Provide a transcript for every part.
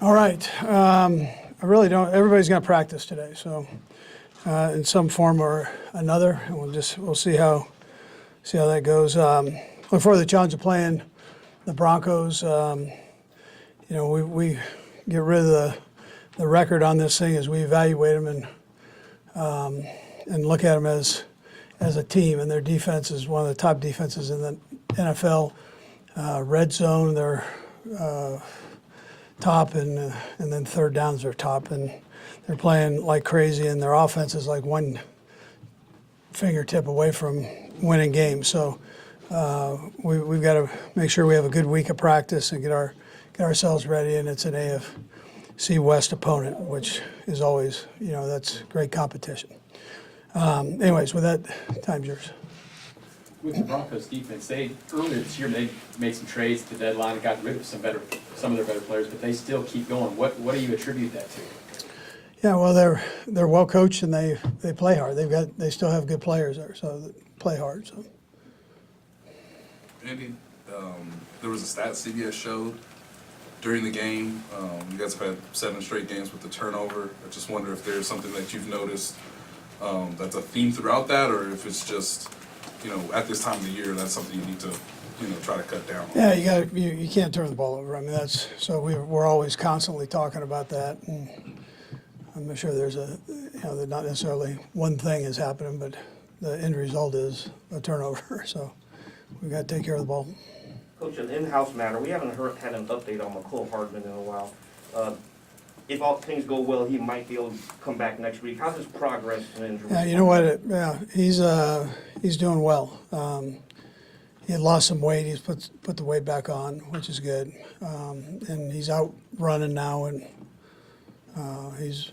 All right. I really don't. Everybody's going to practice today, so in some form or another, and we'll see how that goes. Look forward to the challenge of playing the Broncos. We get rid of the record on this thing as we evaluate them and look at them as a team. And their defense is one of the top defenses in the NFL. Red zone, they're top, and then third downs are top, and they're playing like crazy, and their offense is like one fingertip away from winning games. So we've got to make sure we have a good week of practice and get ourselves ready, and it's an AFC West opponent, which is always, that's great competition. Anyways, with that, time's yours. With the Broncos defense, earlier this year they made some trades at the deadline and got rid of some of their better players, but they still keep going. What do you attribute that to? Yeah, well, they're well coached and they play hard. They still have good players there, so they play hard. So. Andy, there was a stat CBS showed during the game. You guys have had 7 straight games with the turnover. I just wonder if there's something that you've noticed that's a theme throughout that, or if it's just, at this time of the year, that's something you need to, try to cut down on. Yeah, you can't turn the ball over. I mean, so we're always constantly talking about that, and I'm sure there's there's not necessarily one thing is happening, but the end result is a turnover. So we've got to take care of the ball. Coach, an in-house matter. We haven't had an update on McCole Hardman in a while. If all things go well, he might be able to come back next week. How's his progress in injury? Yeah, you know what? He's doing well. He had lost some weight. He's put the weight back on, which is good. And he's out running now, and he's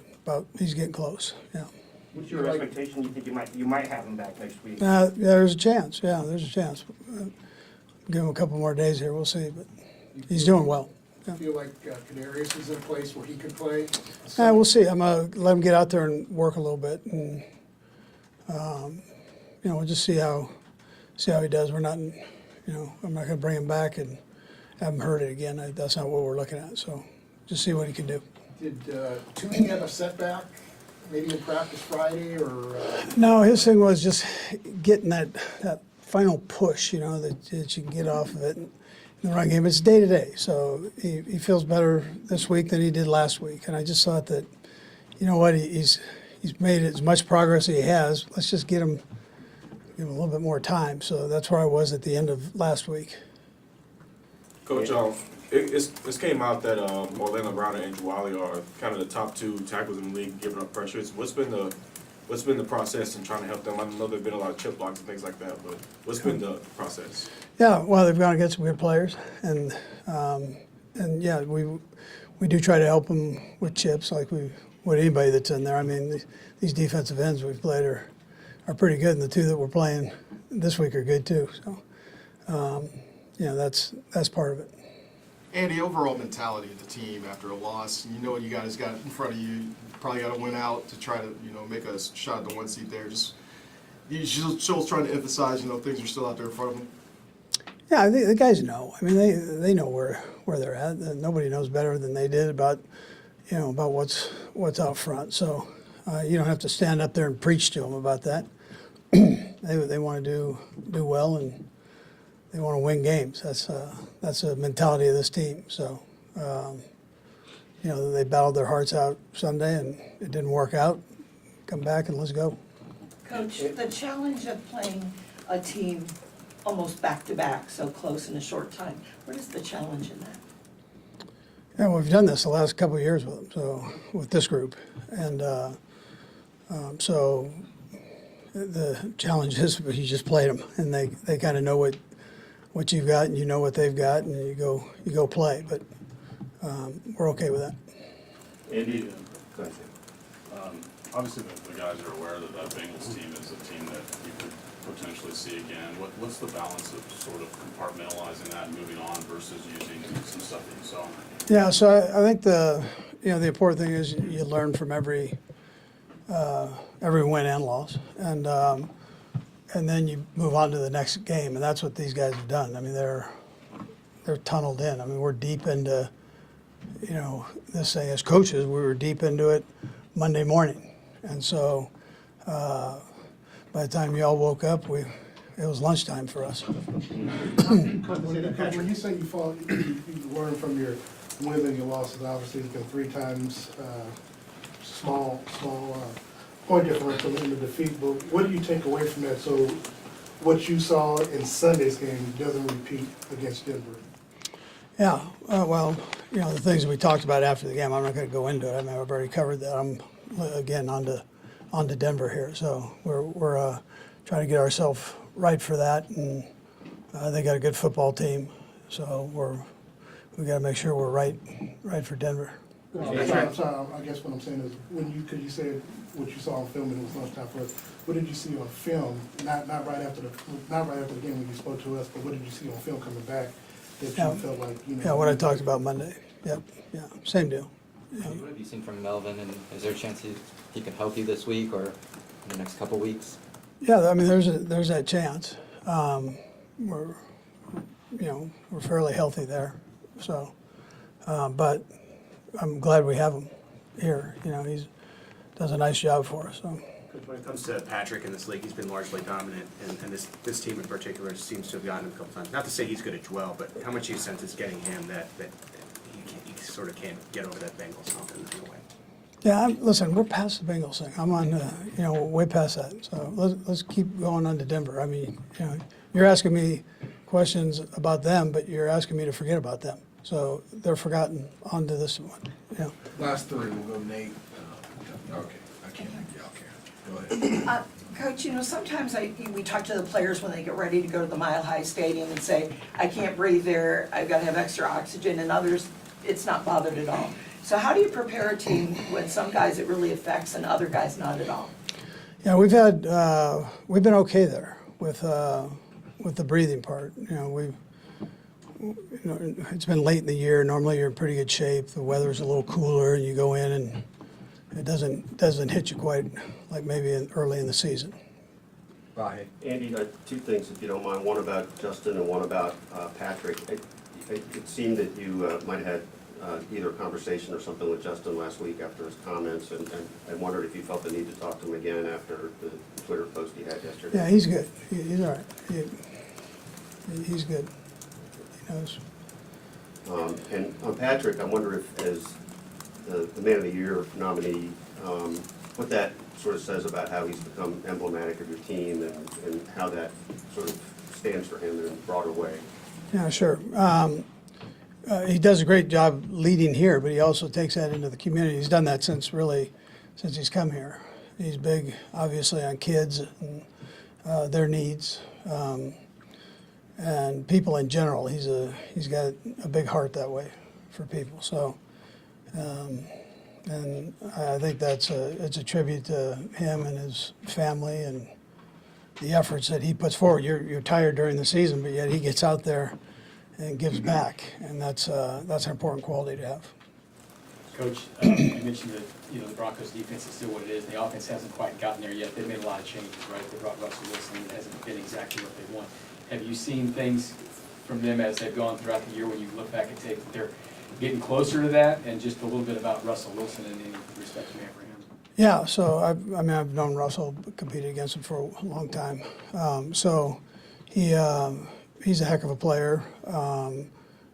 getting close. Yeah. What's your expectation? You think you might have him back next week? Yeah, there's a chance. Yeah, there's a chance. Give him a couple more days here. We'll see, but he's doing well. I feel like Canarius is in a place where he could play. We'll see. I'm gonna let him get out there and work a little bit, and we'll just see how he does. We're not, I'm not gonna bring him back and have him hurt it again. That's not what we're looking at. So just see what he can do. Did Tooney have a setback, maybe in practice Friday, or? No, his thing was just getting that final push, that you can get off of it. In the run game, it's day to day, so he feels better this week than he did last week. And I just thought that, he's made as much progress as he has. Let's just give him a little bit more time. So that's where I was at the end of last week. Coach, it came out that Orlando Brown and Andrew Wiley are kind of the top 2 tackles in the league, giving up pressures. What's been the process in trying to help them? I know there've been a lot of chip blocks and things like that, but what's been the process? Yeah, well, they've gone to get some good players, and yeah, we do try to help them with chips like we would anybody that's in there. I mean, these defensive ends we've played are pretty good, and the 2 that we're playing this week are good too. So, that's part of it. Andy, overall mentality of the team after a loss, you know what you guys got in front of you. You probably got to win out to try to, make a shot at the 1 seed there. Just you still trying to emphasize, things are still out there in front of them. Yeah, I think the guys know. I mean, they know where they're at. Nobody knows better than they did about what's out front. So you don't have to stand up there and preach to them about that. They want to do well, and they want to win games. That's a mentality of this team. So they battled their hearts out Sunday, and it didn't work out. Come back and let's go. Coach, the challenge of playing a team almost back-to-back, so close in a short time, what is the challenge in that? Yeah, well, we've done this the last couple of years with them, so with this group, and so the challenge is you just played them, and they kind of know what you've got, and you know what they've got, and you go play. But we're okay with that. Andy, obviously the guys are aware that that Bengals team is a team that you could potentially see again. What's the balance of sort of compartmentalizing that and moving on versus using some stuff that you saw? Yeah, so I think the important thing is you learn from every win and loss, and then you move on to the next game, and that's what these guys have done. I mean, they're tunneled in. I mean, we're deep into this thing as coaches, we were deep into it Monday morning. And so by the time y'all woke up, it was lunchtime for us. When you say you learn from your wins and your losses, obviously it's been 3 times small point differential in the defeat, but what do you take away from that? So what you saw in Sunday's game doesn't repeat against Denver? Yeah, well, the things that we talked about after the game, I'm not going to go into it. I mean, I've already covered that. I'm, again, on to Denver here. So we're trying to get ourselves right for that, and they got a good football team. So we got to make sure we're right for Denver. I'm sorry, I guess what I'm saying is, because you said what you saw on film and it was lunchtime for us, what did you see on film, not right after the game when you spoke to us, but what did you see on film coming back that you felt like, Yeah, what I talked about Monday. Yep, yeah, same deal. Yeah. What have you seen from Melvin, and is there a chance he can help you this week or in the next couple weeks? Yeah, I mean, there's that chance. We're fairly healthy there, so, but I'm glad we have him here. He does a nice job for us. So. When it comes to Patrick in this league, he's been largely dominant, and this team in particular seems to have gotten him a couple times. Not to say he's good at Joel, but how much you sense is getting him that he sort of can't get over that Bengals hump in a way. Yeah, listen, we're past the Bengals thing. I'm on, way past that. So let's keep going on to Denver. I mean, you're asking me questions about them, but you're asking me to forget about them. So they're forgotten. On to this one. Last 3, we'll go Nate. Okay, I can't make y'all care. Go ahead. Coach, sometimes we talk to the players when they get ready to go to the Mile High Stadium and say, I can't breathe there, I've got to have extra oxygen, and others, it's not bothered at all. So how do you prepare a team when some guys it really affects and other guys not at all? Yeah, we've been okay there with the breathing part. It's been late in the year. Normally you're in pretty good shape. The weather's a little cooler, and you go in and it doesn't hit you quite like maybe early in the season. Right. Andy, 2 things, if you don't mind. One about Justin and one about Patrick. It seemed that you might have had either a conversation or something with Justin last week after his comments, and I wondered if you felt the need to talk to him again after the Twitter post he had yesterday. Yeah, he's good. He's all right. He's good. He knows. And on Patrick, I wonder if, as the Man of the Year nominee, what that sort of says about how he's become emblematic of your team and how that sort of stands for him in a broader way. Yeah, sure. He does a great job leading here, but he also takes that into the community. He's done that since he's come here. He's big, obviously, on kids and their needs, and people in general. He's got a big heart that way for people. So, and I think it's a tribute to him and his family and the efforts that he puts forward. You're tired during the season, but yet he gets out there and gives back, and that's an important quality to have. Coach, you mentioned that the Broncos defense is still what it is. The offense hasn't quite gotten there yet. They've made a lot of changes, right? They brought Russell Wilson. It hasn't been exactly what they want. Have you seen things from them as they've gone throughout the year when you look back and take that they're getting closer to that? And just a little bit about Russell Wilson and any respect you have for him. Yeah, so I've known Russell, competed against him for a long time. So he's a heck of a player.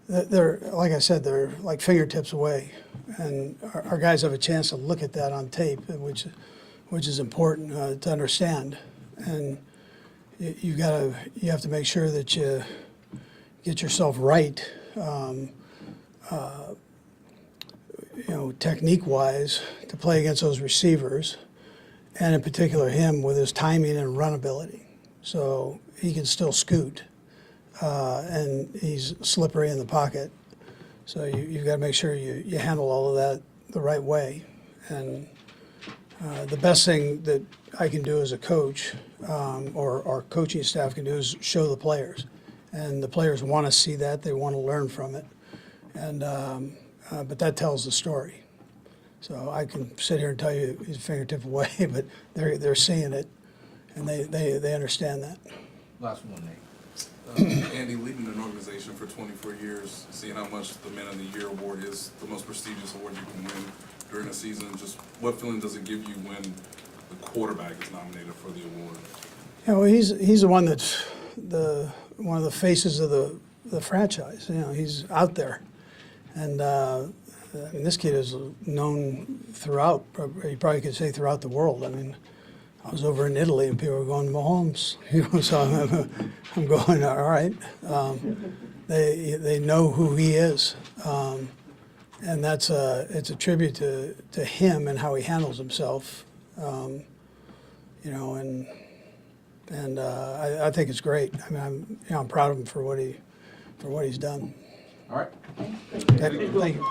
They're, like I said, they're like fingertips away, and our guys have a chance to look at that on tape, which is important to understand. And you have to make sure that you get yourself right, technique-wise, to play against those receivers, and in particular him with his timing and run ability. So he can still scoot. And he's slippery in the pocket. So you've got to make sure you handle all of that the right way. And the best thing that I can do as a coach, or our coaching staff can do, is show the players. And the players want to see that. They want to learn from it. And but that tells the story. So I can sit here and tell you he's a fingertip away, but they're seeing it, and they understand that. Last one, Nate. Andy, leading an organization for 24 years, seeing how much the Man of the Year award is the most prestigious award you can win during a season, just what feeling does it give you when the quarterback is nominated for the award? Yeah, well, he's the one that's one of the faces of the franchise. You know, he's out there, and I mean, this kid is known throughout. You probably could say throughout the world. I mean, I was over in Italy and people were going, Mahomes, you know. So I'm going, all right. They know who he is, and it's a tribute to him and how he handles himself. You know, and I think it's great. I mean, I'm proud of him for what he's done. All right. Thank you.